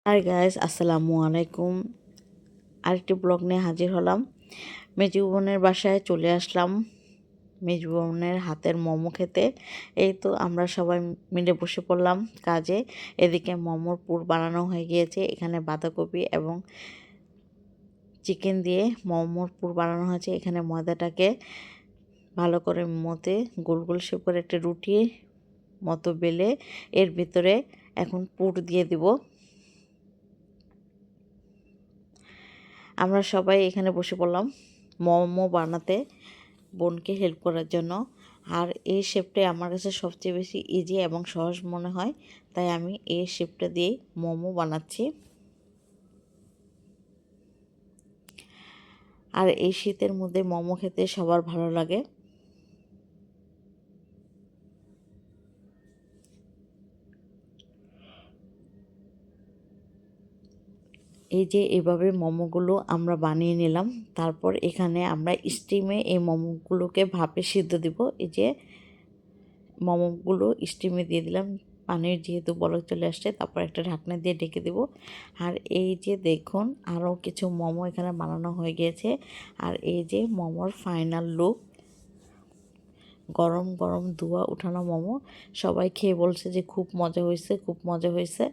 Hi guys, আসসালামু আলাইকুম। আরেকটি ব্লগ নিয়ে হাজির হলাম। মেজু বোনের বাসায় চলে আসলাম মেজু বোনের হাতের মোমো খেতে। এই তো আমরা সবাই মিলে বসে পড়লাম কাজে। এদিকে মোমোর পুর বানানো হয়ে গিয়েছে। এখানে বাঁধাকপি এবং চিকেন দিয়ে মোমোর পুর বানানো হয়েছে। এখানে ময়দাটাকে ভালো করে মতে গোল গোল শেপের একটা রুটি মতো বেলে এর ভিতরে এখন পুর দিয়ে দিব। আমরা সবাই এখানে বসে পড়লাম মোমো বানাতে, বোনকে হেল্প করার জন্য। আর এই শেপটাই আমার কাছে সবচেয়ে বেশি ইজি এবং সহজ মনে হয়, তাই আমি এই শেপটা দিয়েই মোমো বানাচ্ছি। আর এই শীতের মধ্যে মোমো খেতে সবার ভালো লাগে। এই যে এভাবে মোমোগুলো আমরা বানিয়ে নিলাম। তারপর এখানে আমরা স্টিমে এই মোমোগুলোকে ভাপে সিদ্ধ দিব। এই যে মোমোগুলো স্টিমে দিয়ে দিলাম, পানির যেহেতু বলক চলে আসছে। তারপর একটা ঢাকনা দিয়ে ঢেকে দেব। আর এই যে দেখুন আরও কিছু মোমো এখানে বানানো হয়ে গিয়েছে। আর এই যে মোমোর ফাইনাল লুক, গরম গরম ধোয়া উঠানো মোমো। সবাই খেয়ে বলছে যে খুব মজা হয়েছে, খুব মজা হয়েছে।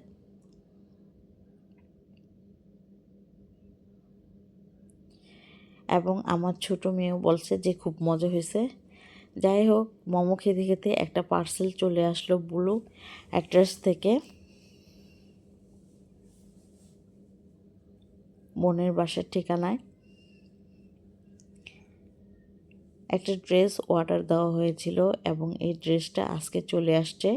এবং আমার ছোট মেয়েও বলছে যে খুব মজা হয়েছে। যাই হোক, মোমো খেতে খেতে একটা পার্সেল চলে আসলো ব্লু অ্যাড্রেস থেকে। বোনের বাসার ঠিকানায় একটা ড্রেস অর্ডার দেওয়া হয়েছিল এবং এই ড্রেসটা আজকে চলে আসছে।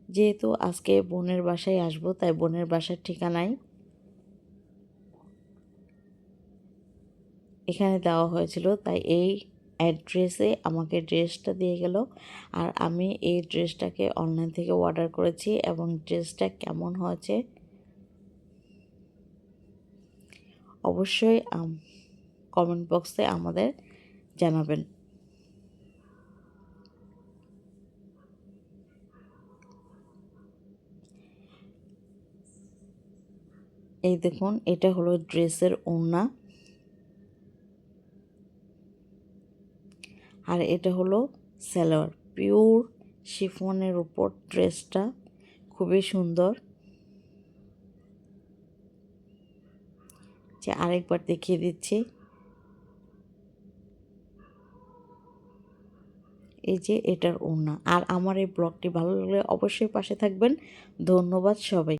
যেহেতু আজকে বোনের বাসায় আসবো, তাই বোনের বাসার ঠিকানায় এখানে দেওয়া হয়েছিল, তাই এই অ্যাড্রেসে আমাকে ড্রেসটা দিয়ে গেল। আর আমি এই ড্রেসটাকে অনলাইন থেকে অর্ডার করেছি এবং ড্রেসটা কেমন হয়েছে অবশ্যই কমেন্ট বক্সে আমাদের জানাবেন। এই দেখুন, এটা হলো ড্রেসের ওড়না। আর এটা হলো সালোয়ার, পিওর শিফনের উপর ড্রেসটা খুবই সুন্দর। যে আরেকবার দেখিয়ে দিচ্ছি, এই যে এটার ওড়না। আর আমার এই ব্লগটি ভালো লাগলে অবশ্যই পাশে থাকবেন। ধন্যবাদ সবাই।